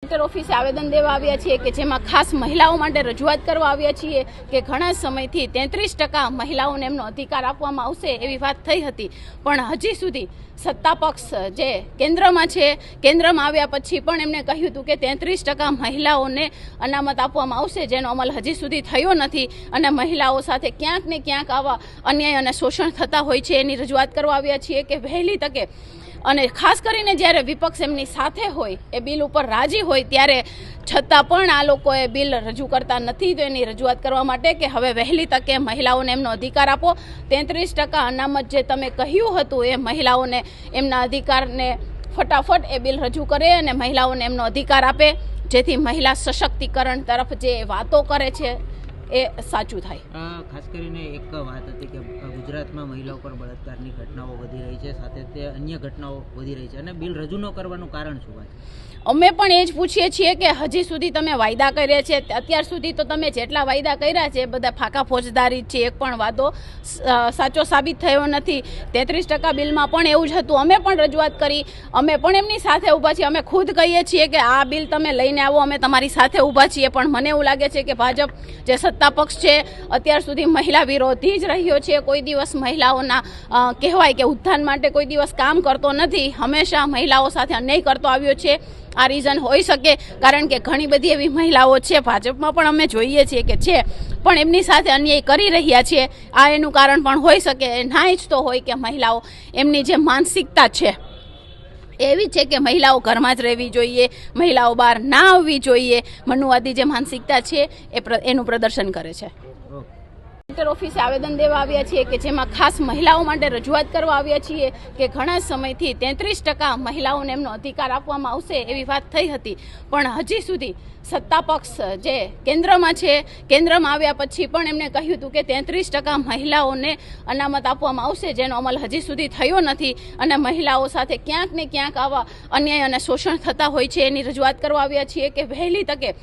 Collector ઓફિસે આવેદન દેવા આવ્યા છીએ કે જેમાં ખાસ મહિલાઓ માટે રજૂઆત કરવા આવ્યા છીએ કે ઘણા સમયથી 33% મહિલાઓને એમનો અધિકાર આપવામાં આવશે એવી વાત થઈ હતી, પણ હજી સુધી સત્તા પક્ષ જે કેન્દ્રમાં છે, કેન્દ્રમાં આવ્યા પછી પણ એમને કહ્યું હતું કે 33% મહિલાઓને અનામત આપવામાં આવશે, જેનો અમલ હજી સુધી થયો નથી અને મહિલાઓ સાથે ક્યાંક ને ક્યાંક આવા અન્યાય અને શોષણ થતા હોય છે એની રજૂઆત કરવા આવ્યા છીએ કે વહેલી તકે અને ખાસ કરીને જ્યારે વિપક્ષ એમની સાથે હોય, એ બિલ ઉપર રાજી હોય, ત્યારે છતાં પણ આ લોકોએ બિલ રજૂ કરતા નથી. તો એની રજૂઆત કરવા માટે કે હવે વહેલી તકે મહિલાઓને એમનો અધિકાર આપો. 33% અનામત જે તમે કહ્યું હતું એ મહિલાઓને એમના અધિકારને ફટાફટ એ બિલ રજૂ કરે અને મહિલાઓને એમનો અધિકાર આપે, જેથી મહિલા સશક્તિકરણ તરફ જે વાતો કરે છે એ સાચું થાય. ખાસ કરીને એક વાત હતી કે ગુજરાતમાં મહિલાઓ પર બળાત્કારની ઘટનાઓ વધી રહી છે, સાથે તે અન્ય ઘટનાઓ વધી રહી છે અને બિલ રજૂ ન કરવાનું કારણ શું ભાઈ? અમે પણ એ જ પૂછીએ છીએ કે હજી સુધી તમે વાયદા કર્યા છે, અત્યાર સુધી તો તમે જેટલા વાયદા કર્યા છે બધા ફાંકા ફોજદારી છે, એક પણ વાદો સાચો સાબિત થયો નથી. 33% બિલમાં પણ એવું જ હતું. અમે પણ રજૂઆત કરી, અમે પણ એમની સાથે ઊભા છીએ. અમે ખુદ કહીએ છીએ કે આ બિલ તમે લઈને આવો, અમે તમારી સાથે ઊભા છીએ, પણ મને એવું લાગે છે કે ભાજપ જે સત્તા પક્ષ છે અત્યાર સુધી મહિલા વિરોધી જ રહ્યો છે. કોઈ દિવસ મહિલાઓના કહેવાય કે ઉત્થાન માટે કોઈ દિવસ કામ કરતો નથી, હંમેશા મહિલાઓ સાથે અન્યાય કરતો આવ્યો છે. આ રીઝન હોઈ શકે કારણ કે ઘણી બધી એવી મહિલાઓ છે, ભાજપમાં પણ અમે જોઈએ છીએ કે છે, પણ એમની સાથે અન્યાય કરી રહ્યા છે. આ એનું કારણ પણ હોઈ શકે. ના ઈચ્છતો હોય કે મહિલાઓ એમની જે માનસિકતા છે એવી છે કે મહિલાઓ ઘરમાં જ રહેવી જોઈએ, મહિલાઓ બહાર ના આવવી જોઈએ, મનુવાદી જે માનસિકતા છે એનું પ્રદર્શન કરે છે. કલેક્ટર ઓફિસે આવેદન દેવા આવ્યા છીએ કે જેમાં ખાસ મહિલાઓ માટે રજૂઆત કરવા આવ્યા છીએ કે ઘણા સમયથી 33% મહિલાઓને એમનો અધિકાર આપવામાં આવશે એવી વાત થઈ હતી, પણ હજી સુધી સત્તા પક્ષ જે કેન્દ્રમાં છે, કેન્દ્રમાં આવ્યા પછી પણ એમને કહ્યું હતું કે 33% મહિલાઓને અનામત આપવામાં આવશે, જેનો અમલ હજી સુધી થયો નથી અને મહિલાઓ સાથે ક્યાંક ને ક્યાંક આવા અન્યાય અને શોષણ થતા હોય છે એની રજૂઆત કરવા આવ્યા છીએ કે વહેલી તકે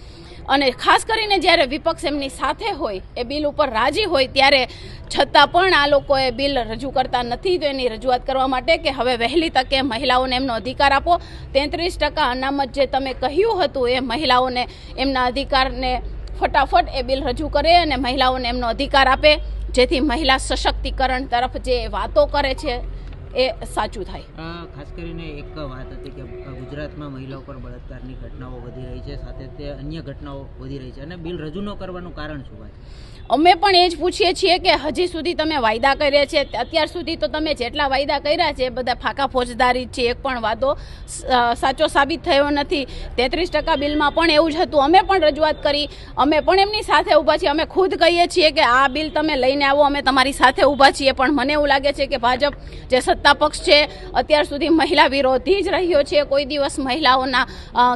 અને ખાસ કરીને જ્યારે વિપક્ષ એમની સાથે હોય, એ બિલ ઉપર રાજી હોય, ત્યારે છતાં પણ આ લોકોએ બિલ રજૂ કરતા નથી. તો એની રજૂઆત કરવા માટે કે હવે વહેલી તકે મહિલાઓને એમનો અધિકાર આપો. 33% અનામત જે તમે કહ્યું હતું એ મહિલાઓને એમના અધિકારને ફટાફટ એ બિલ રજૂ કરે અને મહિલાઓને એમનો અધિકાર આપે, જેથી મહિલા સશક્તિકરણ તરફ જે વાતો કરે છે એ સાચું થાય. ખાસ કરીને એક વાત હતી કે ગુજરાતમાં મહિલાઓ પર બળાત્કારની ઘટનાઓ વધી રહી છે, સાથે તે અન્ય ઘટનાઓ વધી રહી છે અને બિલ રજૂ ન કરવાનું કારણ શું ભાઈ? અમે પણ એ જ પૂછીએ છીએ કે હજી સુધી તમે વાયદા કર્યા છે, અત્યાર સુધી તો તમે જેટલા વાયદા કર્યા છે બધા ફાંકા ફોજદારી છે, એક પણ વાદો સાચો સાબિત થયો નથી. 33% બિલમાં પણ એવું જ હતું. અમે પણ રજૂઆત કરી, અમે પણ એમની સાથે ઊભા છીએ. અમે ખુદ કહીએ છીએ કે આ બિલ તમે લઈને આવો, અમે તમારી સાથે ઊભા છીએ, પણ મને એવું લાગે છે કે ભાજપ જે સત્તા પક્ષ છે અત્યાર સુધી મહિલા વિરોધી જ રહ્યો છે. કોઈ દિવસ મહિલાઓના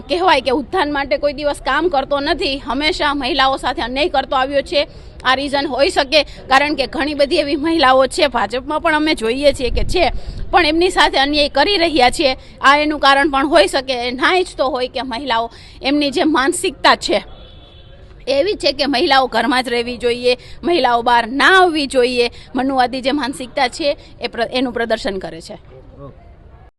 કહેવાય કે ઉત્થાન માટે કોઈ દિવસ કામ કરતો નથી, હંમેશા મહિલાઓ સાથે અન્યાય કરતો આવ્યો છે. આ રીઝન હોઈ શકે કારણ કે ઘણી બધી એવી મહિલાઓ છે, ભાજપમાં પણ અમે જોઈએ છીએ કે છે, પણ એમની સાથે અન્યાય કરી રહ્યા છે. આ એનું કારણ પણ હોઈ શકે. ના ઈચ્છતો હોય કે મહિલાઓ એમની જે માનસિકતા છે એવી છે કે મહિલાઓ ઘરમાં જ રહેવી જોઈએ, મહિલાઓ બહાર ના આવવી જોઈએ, મનુવાદી જે માનસિકતા છે એનું પ્રદર્શન કરે છે.